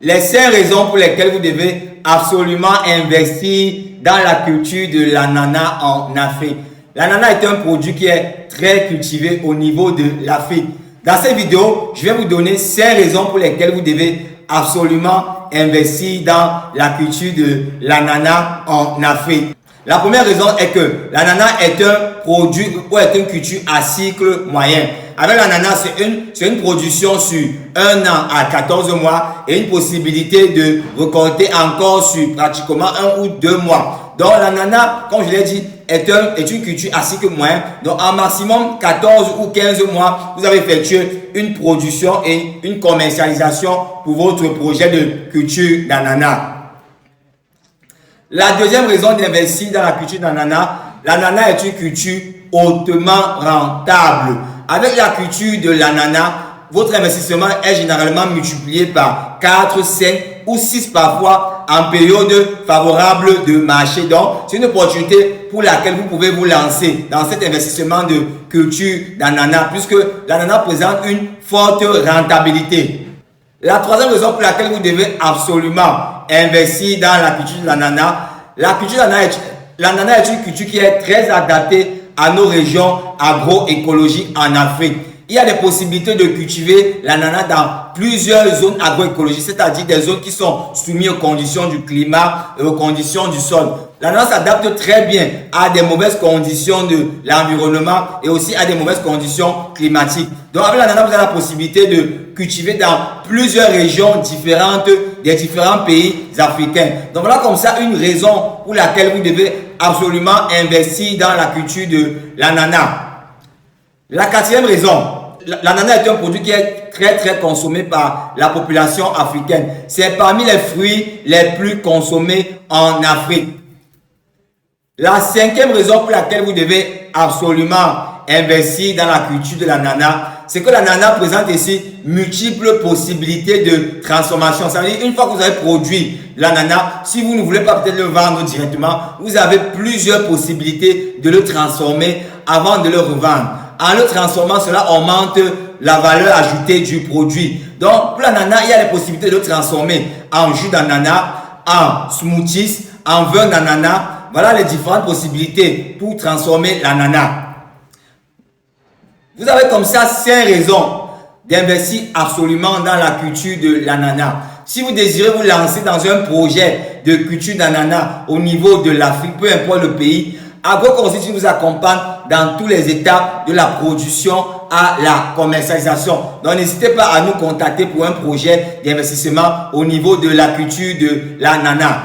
Les 5 raisons pour lesquelles vous devez absolument investir dans la culture de l'ananas en Afrique. L'ananas est un produit qui est très cultivé au niveau de l'Afrique. Dans cette vidéo, je vais vous donner 5 raisons pour lesquelles vous devez absolument investir dans la culture de l'ananas en Afrique. La première raison est que l'ananas est un produit ou est une culture à cycle moyen. Avec l'ananas, c'est une production sur 1 an à 14 mois et une possibilité de récolter encore sur pratiquement 1 ou 2 mois. Donc l'ananas, comme je l'ai dit, est une culture à cycle moyen. Donc en maximum 14 ou 15 mois, vous avez effectué une production et une commercialisation pour votre projet de culture d'ananas. La deuxième raison d'investir dans la culture d'ananas, l'ananas est une culture hautement rentable. Avec la culture de l'ananas, votre investissement est généralement multiplié par 4, 5 ou 6 parfois en période favorable de marché. Donc, c'est une opportunité pour laquelle vous pouvez vous lancer dans cet investissement de culture d'ananas puisque l'ananas présente une forte rentabilité. La troisième raison pour laquelle vous devez absolument investir dans la culture de l'ananas, l'ananas est une culture qui est très adaptée à nos régions agroécologiques en Afrique. Il y a des possibilités de cultiver l'ananas dans plusieurs zones agroécologiques, c'est-à-dire des zones qui sont soumises aux conditions du climat et aux conditions du sol. L'ananas s'adapte très bien à des mauvaises conditions de l'environnement et aussi à des mauvaises conditions climatiques. Donc avec l'ananas, vous avez la possibilité de cultiver dans plusieurs régions différentes des différents pays africains. Donc voilà comme ça une raison pour laquelle vous devez absolument investir dans la culture de l'ananas. La quatrième raison, l'ananas est un produit qui est très consommé par la population africaine. C'est parmi les fruits les plus consommés en Afrique. La cinquième raison pour laquelle vous devez absolument investir dans la culture de l'ananas, c'est que l'ananas présente ici multiples possibilités de transformation. Ça veut dire une fois que vous avez produit l'ananas, si vous ne voulez pas peut-être le vendre directement, vous avez plusieurs possibilités de le transformer avant de le revendre. En le transformant, cela augmente la valeur ajoutée du produit. Donc, pour l'ananas, il y a les possibilités de le transformer en jus d'ananas, en smoothies, en vin d'ananas. Voilà les différentes possibilités pour transformer l'ananas. Vous avez comme ça 5 raisons d'investir absolument dans la culture de l'ananas. Si vous désirez vous lancer dans un projet de culture d'ananas au niveau de l'Afrique, peu importe le pays, AgroConsult vous accompagne dans toutes les étapes de la production à la commercialisation. Donc n'hésitez pas à nous contacter pour un projet d'investissement au niveau de la culture de l'ananas.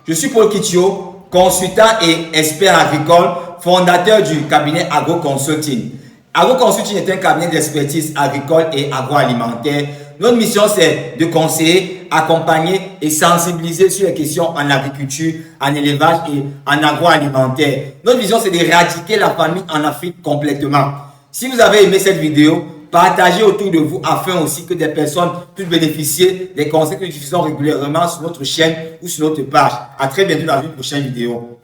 Je suis Paul Kitio, consultant et expert agricole, fondateur du cabinet AgroConsulting. AgroConsulting est un cabinet d'expertise agricole et agroalimentaire. Notre mission, c'est de conseiller, accompagner et sensibiliser sur les questions en agriculture, en élevage et en agroalimentaire. Notre vision, c'est d'éradiquer la famine en Afrique complètement. Si vous avez aimé cette vidéo, partagez autour de vous afin aussi que des personnes puissent bénéficier des conseils que nous diffusons régulièrement sur notre chaîne ou sur notre page. À très bientôt dans une prochaine vidéo.